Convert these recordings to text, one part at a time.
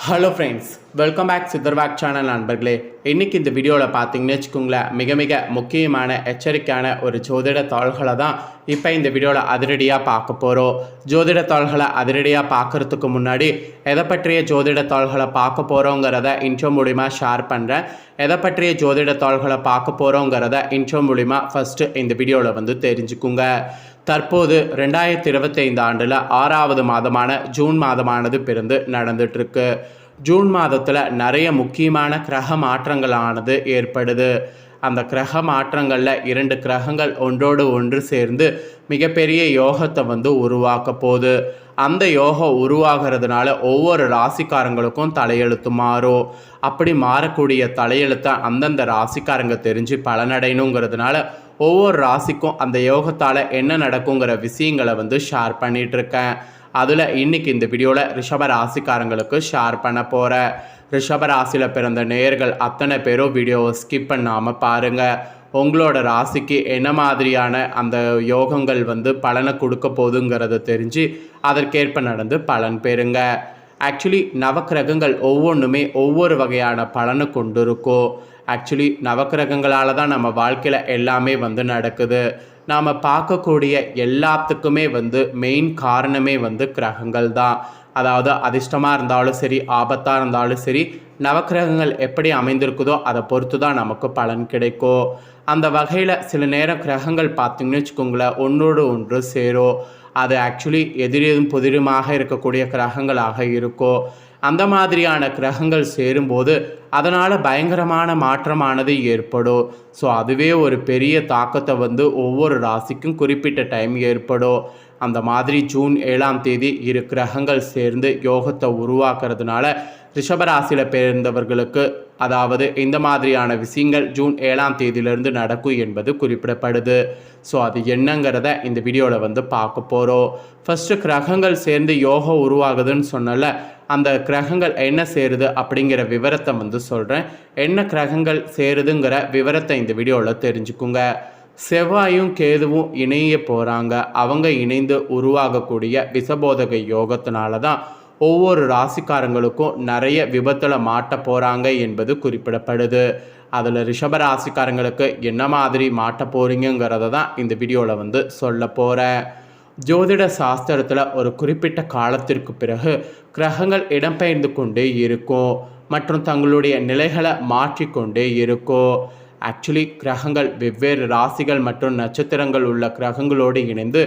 Hello friends, welcome back சித்தர்வாக் channel நண்பர்களே. இன்றைக்கி இந்த வீடியோவில் பார்த்தீங்கன்னு வச்சுக்கோங்களேன், மிக மிக முக்கியமான எச்சரிக்கையான ஒரு ஜோதிட தாள்களை தான் இப்போ இந்த வீடியோவில் அதிரடியாக பார்க்க போகிறோம். ஜோதிட தாள்களை அதிரடியாக பார்க்குறதுக்கு முன்னாடி எதை பற்றிய ஜோதிட தாள்களை பார்க்க போகிறோங்கிறத இன்ட்ரோ மூலிமா ஷேர் பண்ணுறேன். எதை பற்றிய ஜோதிட தாள்களை பார்க்க போகிறோங்கிறத இன்ட்ரோ மூலிமா ஃபஸ்ட்டு இந்த வீடியோவில் தெரிஞ்சுக்குங்க. தற்போது 2025 ஆண்டில் 6வது மாதமான ஜூன் மாதமானது பிறந்து நடந்துட்டுருக்கு. ஜூன் மாதத்தில் நிறைய முக்கியமான கிரக மாற்றங்களானது ஏற்படுது. அந்த கிரக மாற்றங்களில் 2 கிரகங்கள் ஒன்றோடு ஒன்று சேர்ந்து மிகப்பெரிய யோகத்தை உருவாக்க போகுது. அந்த யோகம் உருவாகிறதுனால ஒவ்வொரு ராசிக்காரங்களுக்கும் தலையெழுத்து மாறும். அப்படி மாறக்கூடிய தலையெழுத்தை அந்தந்த ராசிக்காரங்க தெரிஞ்சு பலனடையணுங்கிறதுனால ஒவ்வொரு ராசிக்கும் அந்த யோகத்தால் என்ன நடக்குங்கிற விஷயங்களை ஷேர் பண்ணிகிட்ருக்கேன். அதில் இன்றைக்கி இந்த வீடியோவில் ரிஷப ராசிக்காரங்களுக்கு ஷேர் பண்ண போகிறேன். ரிஷப ராசியில் பிறந்த நேயர்கள் அத்தனை பேரும் வீடியோவை ஸ்கிப் பண்ணாமல் பாருங்கள். உங்களோட ராசிக்கு என்ன மாதிரியான அந்த யோகங்கள் பலனை கொடுக்க போகுதுங்கிறத தெரிஞ்சு அதற்கேற்ப நடந்து பலன் பெறுங்க. ஆக்சுவலி நவக்கிரகங்கள் ஒவ்வொன்றுமே ஒவ்வொரு வகையான பலனை கொண்டு இருக்கும். ஆக்சுவலி நவக்கிரகங்களால் தான் நம்ம வாழ்க்கையில் எல்லாமே நடக்குது. நாம் பார்க்கக்கூடிய எல்லாத்துக்குமே மெயின் காரணமே கிரகங்கள் தான். அதாவது அதிர்ஷ்டமாக இருந்தாலும் சரி, ஆபத்தாக இருந்தாலும் சரி, நவக்கிரகங்கள் எப்படி அமைந்திருக்குதோ அதை பொறுத்து தான் நமக்கு பலன் கிடைக்கும். அந்த வகையில் சில நேரம் கிரகங்கள் பார்த்திங்கன்னு வச்சுக்கோங்களேன், ஒன்றோடு ஒன்று சேரும். அது ஆக்சுவலி எதிரும் புதிருமாக இருக்கக்கூடிய கிரகங்களாக இருக்கும். அந்த மாதிரியான கிரகங்கள் சேரும்போது அதனால் பயங்கரமான மாற்றமானது ஏற்படும். ஸோ அதுவே ஒரு பெரிய தாக்கத்தை ஒவ்வொரு ராசிக்கும் குறிப்பிட்ட டைம் ஏற்படும். அந்த மாதிரி ஜூன் 7ஆம் தேதி 2 கிரகங்கள் சேர்ந்து யோகத்தை உருவாக்குறதுனால ரிஷபராசியில் பிறந்தவர்களுக்கு, அதாவது இந்த மாதிரியான விஷயங்கள் ஜூன் 7ஆம் தேதியிலிருந்து நடக்கும் என்பது குறிப்பிடப்படுது. ஸோ அது என்னங்கிறத இந்த வீடியோவில் பார்க்க போகிறோம். ஃபஸ்ட்டு கிரகங்கள் சேர்ந்து யோகம் உருவாகுதுன்னு சொன்னல, அந்த கிரகங்கள் என்ன சேருது அப்படிங்கிற விவரத்தை சொல்கிறேன். என்ன கிரகங்கள் சேருதுங்கிற விவரத்தை இந்த வீடியோவில் தெரிஞ்சுக்குங்க. செவ்வாயும் கேதுவும் இணைய போகிறாங்க. அவங்க இணைந்து உருவாகக்கூடிய விஷபோதக யோகத்தினால தான் ஒவ்வொரு ராசிக்காரங்களுக்கும் நிறைய விபத்தில் மாட்ட போகிறாங்க என்பது குறிப்பிடப்படுது. அதில் ரிஷப ராசிக்காரங்களுக்கு என்ன மாதிரி மாட்ட போகிறீங்கிறத தான் இந்த வீடியோவில் சொல்ல போகிறேன். ஜோதிட சாஸ்திரத்தில் ஒரு குறிப்பிட்ட காலத்திற்கு பிறகு கிரகங்கள் இடம்பெயர்ந்து கொண்டே இருக்கும் மற்றும் தங்களுடைய நிலைகளை மாற்றிக்கொண்டே இருக்கும். ஆக்சுவலி கிரகங்கள் வெவ்வேறு ராசிகள் மற்றும் நட்சத்திரங்கள் உள்ள கிரகங்களோடு இணைந்து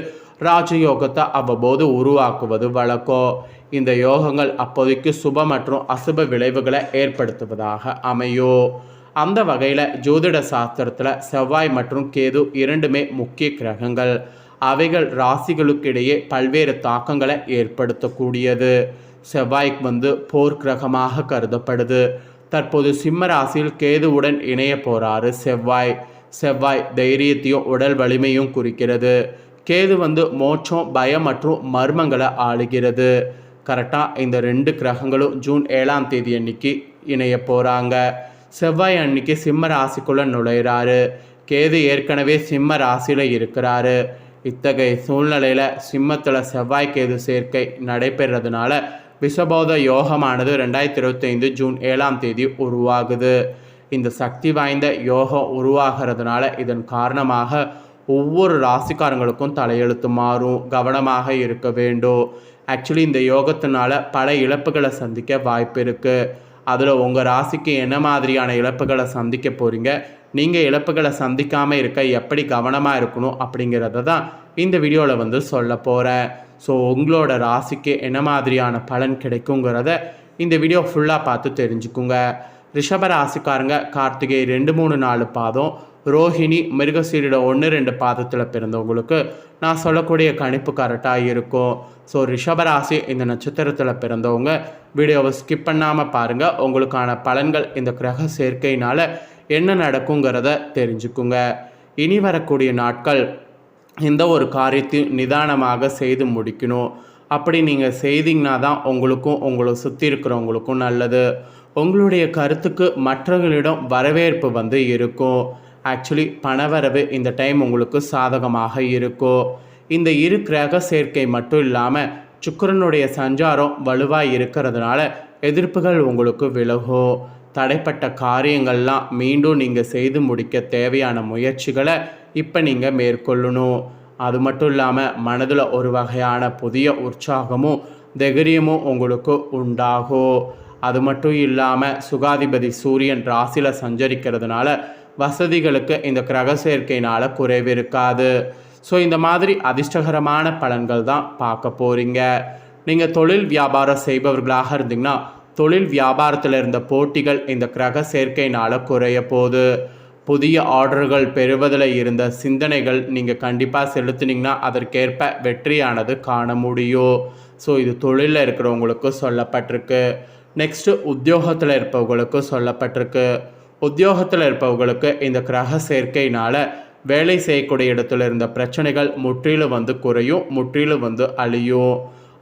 ராஜயோகத்தை அவ்வப்போது உருவாக்குவது வழக்கம். இந்த யோகங்கள் அப்போதைக்கு சுப மற்றும் அசுப விளைவுகளை ஏற்படுத்துவதாக அமையும். அந்த வகையில் ஜோதிட சாஸ்திரத்தில் செவ்வாய் மற்றும் கேது இரண்டுமே முக்கிய கிரகங்கள். அவைகள் ராசிகளுக்கிடையே பல்வேறு தாக்கங்களை ஏற்படுத்தக்கூடியது. செவ்வாய்க்கு போர் கிரகமாக கருதப்படுது. தற்போது சிம்ம ராசியில் கேதுவுடன் இணைய போகிறாரு செவ்வாய் தைரியத்தையும் உடல் வலிமையும் குறிக்கிறது. கேது மோட்சம், பயம் மற்றும் மர்மங்களை ஆளுகிறது. கரெக்டாக இந்த 2 கிரகங்களும் ஜூன் 7ஆம் தேதி அன்னைக்கு இணைய போகிறாங்க. செவ்வாய் அன்னைக்கு சிம்ம ராசிக்குள்ளே நுழைகிறாரு. கேது ஏற்கனவே சிம்ம ராசியில் இருக்கிறாரு. இத்தகைய சூழ்நிலையில் சிம்மத்தில் செவ்வாய் கேது சேர்க்கை நடைபெறதுனால விஷபோத யோகமானது 2025 ஜூன் 7ஆம் தேதி உருவாகுது. இந்த சக்தி வாய்ந்த யோகம் உருவாகிறதுனால இதன் காரணமாக ஒவ்வொரு ராசிக்காரங்களுக்கும் தலையெழுத்து மாறும். கவனமாக இருக்க வேண்டும். ஆக்சுவலி இந்த யோகத்தினால பல இழப்புகளை சந்திக்க வாய்ப்பு இருக்குது. அதில் உங்கள் ராசிக்கு என்ன மாதிரியான இழப்புகளை சந்திக்க போகிறீங்க, நீங்கள் இழப்புகளை சந்திக்காமல் இருக்க எப்படி கவனமாக இருக்கணும் அப்படிங்கிறத தான் இந்த வீடியோவில் சொல்ல போகிறேன். ஸோ உங்களோட ராசிக்கு என்ன மாதிரியான பலன் கிடைக்குங்கிறத இந்த வீடியோ ஃபுல்லாக பார்த்து தெரிஞ்சுக்குங்க. ரிஷப ராசிக்காரங்க கார்த்திகை 2, 3, 4 பாதம், ரோஹிணி, மிருகசீரிட 1, 2 பாதத்தில் பிறந்தவங்களுக்கு நான் சொல்லக்கூடிய கணிப்பு கரெக்டாக இருக்கும். ஸோ ரிஷபராசி இந்த நட்சத்திரத்தில் பிறந்தவங்க வீடியோவை ஸ்கிப் பண்ணாமல் பாருங்கள். உங்களுக்கான பலன்கள் இந்த கிரக சேர்க்கையினால் என்ன நடக்குங்கிறத தெரிஞ்சுக்குங்க. இனி வரக்கூடிய நாட்கள் இந்த ஒரு காரியத்தையும் நிதானமாக செய்து முடிக்கணும். அப்படி நீங்கள் செய்தீங்கன்னா தான் உங்களுக்கும் உங்களை சுற்றி இருக்கிறவங்களுக்கும் நல்லது. உங்களுடைய கருத்துக்கு மற்றவர்களிடம் வரவேற்பு இருக்கும். ஆக்சுவலி பணவரவு இந்த டைம் உங்களுக்கு சாதகமாக இருக்கும். இந்த 2 கிரக சேர்க்கை மட்டும் இல்லாமல் சுக்கிரனுடைய சஞ்சாரம் வலுவாக இருக்கிறதுனால எதிர்ப்புகள் உங்களுக்கு விலகும். தடைப்பட்ட காரியங்கள்லாம் மீண்டும் நீங்கள் செய்து முடிக்க தேவையான முயற்சிகளை இப்போ நீங்கள் மேற்கொள்ளணும். அது மட்டும் இல்லாமல் மனதில் ஒரு வகையான புதிய உற்சாகமும் தைரியமும் உங்களுக்கு உண்டாகும். அது மட்டும் இல்லாமல் சுகாதிபதி சூரியன் ராசியில் சஞ்சரிக்கிறதுனால வசதிகளுக்கு இந்த கிரக சேர்க்கையினால் குறைவு இருக்காது. ஸோ இந்த மாதிரி அதிர்ஷ்டகரமான பலன்கள் தான் பார்க்க போகிறீங்க. நீங்கள் தொழில் வியாபாரம் செய்பவர்களாக இருந்தீங்கன்னா தொழில் வியாபாரத்தில் இருந்த போட்டிகள் இந்த கிரக சேர்க்கையினால் குறைய போகுது. புதிய ஆர்டர்கள் பெறுவதில் இருந்த சிந்தனைகள் நீங்கள் கண்டிப்பாக செலுத்தினீங்கன்னா அதற்கேற்ப வெற்றியானது காண முடியும். ஸோ இது தொழிலில் இருக்கிறவங்களுக்கு சொல்லப்பட்டிருக்கு. நெக்ஸ்ட்டு உத்தியோகத்தில் இருப்பவங்களுக்கு சொல்லப்பட்டிருக்கு. உத்தியோகத்தில் இருப்பவங்களுக்கு இந்த கிரக சேர்க்கையினால் வேலை செய்யக்கூடிய இடத்துல இருந்த பிரச்சனைகள் முற்றிலும் குறையும், முற்றிலும் அழியும்.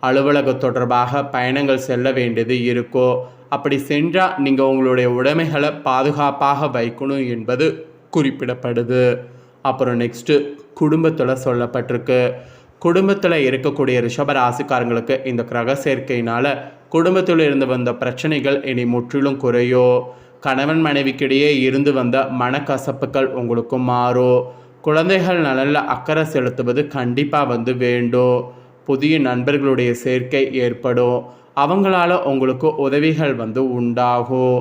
அலுவலக தொடர்பாக பயணங்கள் செல்ல வேண்டியது இருக்கோ, அப்படி சென்றால் நீங்கள் உங்களுடைய உடைமைகளை பாதுகாப்பாக வைக்கணும் என்பது குறிப்பிடப்படுது. அப்புறம் நெக்ஸ்ட்டு குடும்பத்தில் சொல்லப்பட்டிருக்கு. குடும்பத்தில் இருக்கக்கூடிய ரிஷப ராசிக்காரங்களுக்கு இந்த கிரக சேர்க்கையினால் குடும்பத்தில் இருந்து வந்த பிரச்சனைகள் இனி முற்றிலும் குறையோ. கணவன் மனைவிக்கிடையே இருந்து வந்த மனக்கசப்புகள் உங்களுக்கு மாறும். குழந்தைகள் நலனில் அக்கறை செலுத்துவது கண்டிப்பாக வேண்டும். புதிய நண்பர்களுடைய சேர்க்கை ஏற்படும். அவங்களால உங்களுக்கு உதவிகள் உண்டாகும்.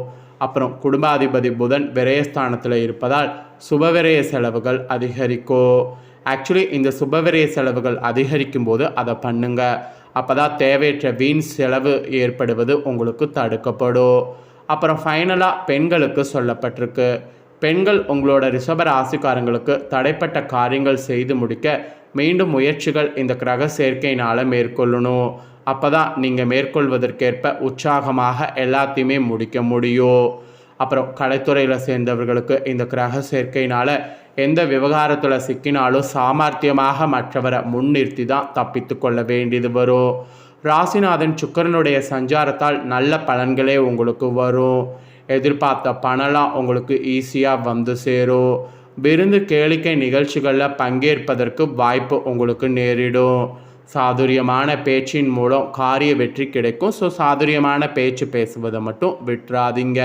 அப்புறம் குடும்பாதிபதி புதன் விரயஸ்தானத்தில் இருப்பதால் சுபவிரய செலவுகள் அதிகரிக்கும். ஆக்சுவலி இந்த சுபவிரய செலவுகள் அதிகரிக்கும் போது அதை பண்ணுங்க. அப்போ தான் தேவையற்ற வீண் செலவு ஏற்படுவது உங்களுக்கு தடுக்கப்படும். அப்புறம் ஃபைனலாக பெண்களுக்கு சொல்லப்பட்டிருக்கு. பெண்கள் உங்களோட ரிஷப ராசிக்காரங்களுக்கு தடைப்பட்ட காரியங்கள் செய்து முடிக்க மீண்டும் முயற்சிகள் இந்த கிரக சேர்க்கையினால் மேற்கொள்ளணும். அப்போ தான் நீங்கள் மேற்கொள்வதற்கேற்ப உற்சாகமாக எல்லாத்தையுமே முடிக்க முடியும். அப்புறம் கலைத்துறையில் சேர்ந்தவர்களுக்கு இந்த கிரக சேர்க்கையினால் எந்த விவகாரத்தில் சிக்கினாலும் சாமர்த்தியமாக மற்றவரை முன்னிறுத்தி தான் தப்பித்து கொள்ள வேண்டியது வரும். ராசிநாதன் சுக்கிரனுடைய சஞ்சாரத்தால் நல்ல பலன்களே உங்களுக்கு வரும். எதிர்பார்த்த பணம்லாம் உங்களுக்கு ஈஸியாக சேரும். விருந்து கேளிக்கை நிகழ்ச்சிகளில் பங்கேற்பதற்கு வாய்ப்பு உங்களுக்கு நேரிடும். சாதுரியமான பேச்சின் மூலம் காரிய வெற்றி கிடைக்கும். ஸோ சாதுரியமான பேச்சு பேசுவதை மட்டும் விட்டுறாதீங்க.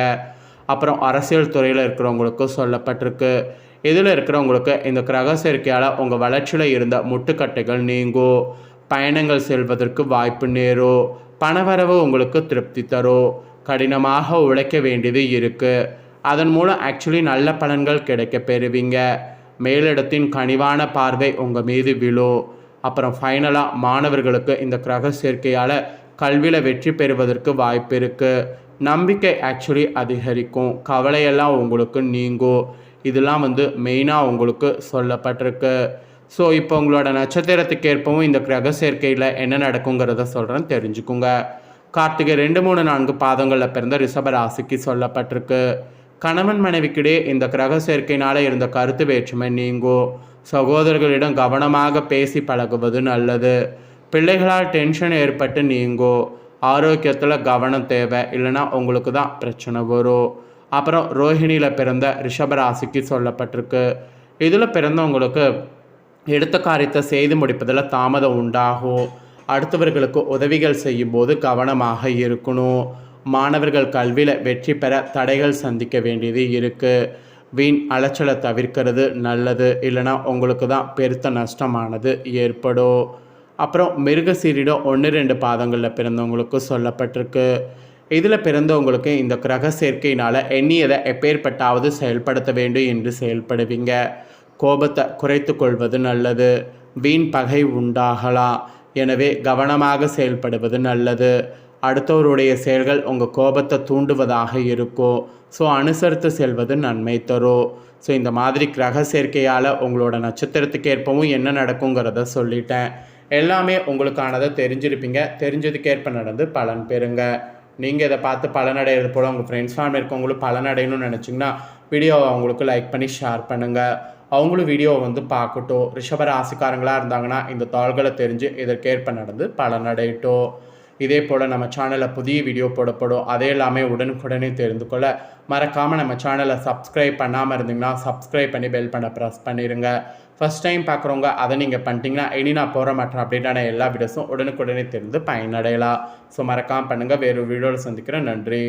அப்புறம் அரசியல் துறையில் இருக்கிறவங்களுக்கு சொல்லப்பட்டிருக்கு. இதில் இருக்கிறவங்களுக்கு இந்த கிரக சேர்க்கையால் உங்கள் வளர்ச்சியில் இருந்த முட்டுக்கட்டைகள் நீங்கும். பயணங்கள் செல்வதற்கு வாய்ப்பு நேரும். பணவரவு உங்களுக்கு திருப்தி தரும். கடினமாக உழைக்க வேண்டியது இருக்குது. அதன் மூலம் ஆக்சுவலி நல்ல பலன்கள் கிடைக்க பெறுவீங்க. மேலிடத்தின் கனிவான பார்வை உங்கள் மீது விழும். அப்புறம் ஃபைனலாக மாணவர்களுக்கு இந்த கிரக சேர்க்கையால் கல்வியில் வெற்றி பெறுவதற்கு வாய்ப்பு இருக்குது. நம்பிக்கை ஆக்சுவலி அதிகரிக்கும். கவலையெல்லாம் உங்களுக்கு நீங்கும். இதெல்லாம் மெயினாக உங்களுக்கு சொல்லப்பட்டிருக்கு. ஸோ இப்போ உங்களோட நட்சத்திரத்துக்கு ஏற்பவும் இந்த கிரக சேர்க்கையில் என்ன நடக்குங்கிறத சொல்கிறேன், தெரிஞ்சுக்குங்க. கார்த்திகை 2, 3, 4 பாதங்களில் பிறந்த ரிஷப ராசிக்கு சொல்லப்பட்டிருக்கு. கணவன் மனைவிக்கிடையே இந்த கிரக சேர்க்கையினால் இருந்த கருத்து வேற்றுமை நீங்கும். சகோதரர்களிடம் கவனமாக பேசி பழகுவது நல்லது. பிள்ளைகளால் டென்ஷன் ஏற்பட்டு நீங்கும். ஆரோக்கியத்தில் கவனம் தேவை, இல்லைனா உங்களுக்கு தான் பிரச்சனை வரும். அப்புறம் ரோஹிணியில் பிறந்த ரிஷப ராசிக்கு சொல்லப்பட்டிருக்கு. இதில் பிறந்தவங்களுக்கு எடுத்த காரியத்தை செய்து முடிப்பதில் தாமதம் உண்டாகும். அடுத்தவர்களுக்கு உதவிகள் செய்யும்போது கவனமாக இருக்கணும். மாணவர்கள் கல்வியில் வெற்றி பெற தடைகள் சந்திக்க வேண்டியது இருக்குது. வீண் அலைச்சலை தவிர்க்கிறது நல்லது, இல்லைனா உங்களுக்கு தான் பெருத்த நஷ்டமானது ஏற்படும். அப்புறம் மிருகசீரிடம் 1, 2 பாதங்களில் பிறந்தவங்களுக்கு சொல்லப்பட்டிருக்கு. இதில் பிறந்தவங்களுக்கு இந்த கிரக சேர்க்கையினால் எண்ணியதை எப்பேற்பட்டாவது செயல்படுத்த வேண்டும் என்று செயல்படுவீங்க. கோபத்தை குறைத்து கொள்வது நல்லது. வீண் பகை உண்டாகலாம். எனவே கவனமாக செயல்படுவது நல்லது. அடுத்தவருடைய செயல்கள் உங்கள் கோபத்தை தூண்டுவதாக இருக்கும். ஸோ அனுசரித்து செல்வது நன்மை தரும். ஸோ இந்த மாதிரி கிரக சேர்க்கையால் உங்களோட நட்சத்திரத்துக்கு ஏற்பவும் என்ன நடக்குங்கிறத சொல்லிட்டேன். எல்லாமே உங்களுக்கானதை தெரிஞ்சிருப்பீங்க. தெரிஞ்சதுக்கேற்ப நடந்து பலன் பெறுங்க. நீங்கள் இதை பார்த்து பலனடைகிறது போல் உங்கள் ஃப்ரெண்ட்ஸ் ஃபேமிலி இருக்கவங்களும் பலனடையணும்னு நினச்சிங்கன்னா வீடியோவை அவங்களுக்கு லைக் பண்ணி ஷேர் பண்ணுங்கள். அவங்களும் வீடியோவை பார்க்கட்டும். ரிஷப ராசிக்காரங்களாக இருந்தாங்கன்னா இந்த தாள்களை தெரிஞ்சு இதற்கேற்ப நடந்து பலனடையட்டும். இதே போல் நம்ம சேனலில் புதிய வீடியோ போடப்படும். அதே எல்லாமே உடனுக்குடனே தெரிந்து கொள்ள மறக்காமல் நம்ம சேனலை சப்ஸ்கிரைப் பண்ணாமல் இருந்தீங்கன்னா சப்ஸ்கிரைப் பண்ணி பெல் பண்ண ப்ரெஸ் பண்ணிடுங்க. ஃபஸ்ட் டைம் பார்க்குறவங்க அதை நீங்கள் பண்ணிட்டீங்கன்னா இனி நான் போகிற மாட்டேன் அப்டேட்டான எல்லா வீடியோஸும் உடனுக்குடனே தெரிந்து பயனடையலாம். ஸோ மறக்காமல் பண்ணுங்கள். வேறு வீடியோவில் சந்திக்கிறேன். நன்றி.